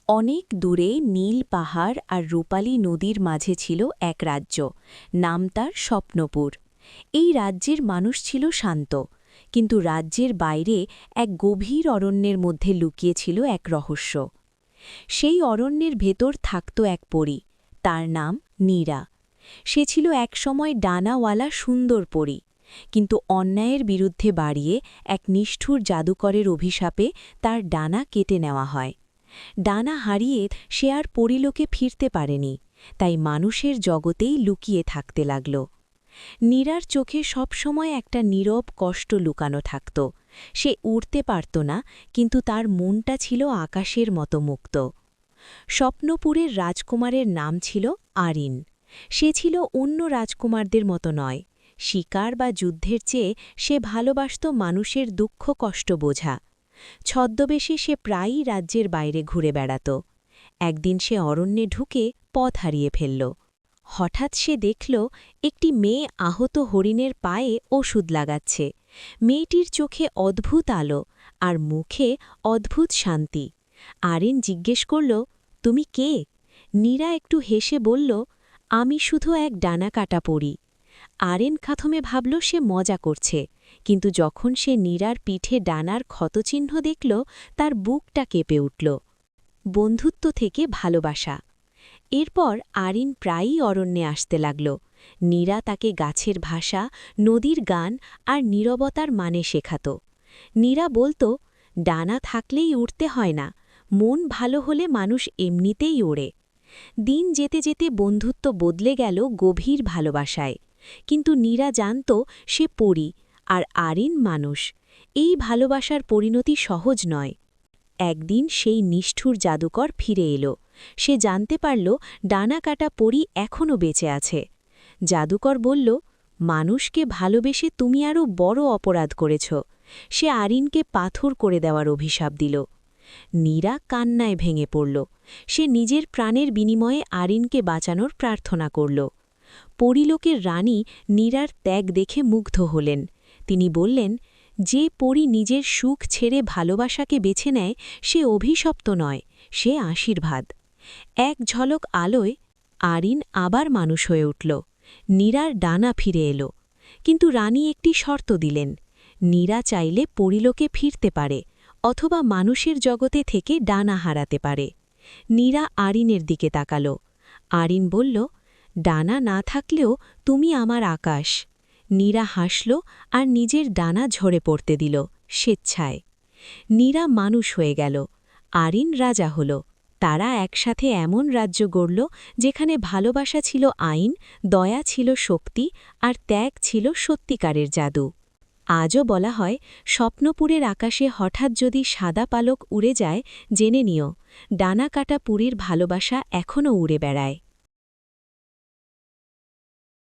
অনেক দূরে নীল পাহাড় আর রূপালী নদীর মাঝে ছিল এক রাজ্য, নাম তার স্বপ্নপুর। এই রাজ্যের মানুষ ছিল শান্ত, কিন্তু রাজ্যের বাইরে এক গভীর অরণ্যের মধ্যে লুকিয়েছিল এক রহস্য। সেই অরণ্যের ভেতর থাকত এক পরী, তার নাম নীরা। সে ছিল একসময় ডানাওয়ালা সুন্দর পরী, কিন্তু অন্যায়ের বিরুদ্ধে বাড়িয়ে এক নিষ্ঠুর জাদুকরের অভিশাপে তার ডানা কেটে নেওয়া হয়। ডানা হারিয়ে সে আর পরিলোকে ফিরতে পারেনি, তাই মানুষের জগতেই লুকিয়ে থাকতে লাগল। নীরার চোখে সবসময় একটা নীরব কষ্ট লুকানো থাকত। সে উড়তে পারত না, কিন্তু তার মনটা ছিল আকাশের মতো মুক্ত। স্বপ্নপুরের রাজকুমারের নাম ছিল আরিন। সে ছিল অন্য রাজকুমারদের মতো নয়। শিকার বা যুদ্ধের চেয়ে সে ভালোবাসত মানুষের দুঃখ কষ্ট বোঝা। ছদ্মবেশে সে প্রায়ই রাজ্যের বাইরে ঘুরে বেড়াত। একদিন সে অরণ্যে ঢুকে পথ হারিয়ে ফেলল। হঠাৎ সে দেখল একটি মেয়ে আহত হরিণের পায়ে ওষুধ লাগাচ্ছে। মেয়েটির চোখে অদ্ভুত আলো আর মুখে অদ্ভুত শান্তি। আরিন জিজ্ঞেস করল, তুমি কে? নীরা একটু হেসে বলল, আমি শুধু এক ডানাকাটা পড়ি। আরিন প্রথমে ভাবল সে মজা করছে, কিন্তু যখন সে নীরার পিঠে ডানার ক্ষতচিহ্ন দেখল, তার বুকটা কেঁপে উঠল। বন্ধুত্ব থেকে ভালোবাসা। এরপর আরিন প্রায়ই অরণ্যে আসতে লাগল। নীরা তাকে গাছের ভাষা, নদীর গান আর নীরবতার মানে শেখাত। নীরা বলত, ডানা থাকলেই উড়তে হয় না, মন ভালো হলে মানুষ এমনিতেই ওড়ে। দিন যেতে যেতে বন্ধুত্ব বদলে গেল গভীর ভালোবাসায়। কিন্তু নীরা জানত সে পরী আর আরিন মানুষ। এই ভালোবাসার পরিণতি সহজ নয়। একদিন সেই নিষ্ঠুর জাদুকর ফিরে এলো। সে জানতে পারল ডানা কাটা পরী এখনও বেঁচে আছে। জাদুকর বলল, মানুষকে ভালোবেসে তুমি আরও বড় অপরাধ করেছ। সে আরিনকে পাথর করে দেওয়ার অভিশাপ দিল। নীরা কান্নায় ভেঙে পড়ল। সে নিজের প্রাণের বিনিময়ে আরিনকে বাঁচানোর প্রার্থনা করল। পরীলোকের রানী নীরার ত্যাগ দেখে মুগ্ধ হলেন। তিনি বললেন, যে পরী নিজের সুখ ছেড়ে ভালোবাসাকে বেছে নেয় সে অভিশপ্ত নয়, সে আশীর্বাদ। এক ঝলক আলোয় আরিন আবার মানুষ হয়ে উঠল। নীরার ডানা ফিরে এলো। কিন্তু রানী একটি শর্ত দিলেন, নীরা চাইলে পরীলোকে ফিরতে পারে, অথবা মানুষের জগতে থেকে ডানা হারাতে পারে। নীরা আরিনের দিকে তাকাল। আরিন বলল, ডানা না থাকলেও তুমি আমার আকাশ। নীরা হাসল আর নিজের ডানা ঝরে পড়তে দিল স্বেচ্ছায়। নীরা মানুষ হয়ে গেল, আরিন রাজা হল। তারা একসাথে এমন রাজ্য গড়ল যেখানে ভালোবাসা ছিল আইন, দয়া ছিল শক্তি আর ত্যাগ ছিল সত্যিকারের জাদু। আজও বলা হয়, স্বপ্নপুরের আকাশে হঠাৎ যদি সাদা পালক উড়ে যায়, জেনে নিও ডানা কাটা পুরীর ভালোবাসা এখনও উড়ে বেড়ায়।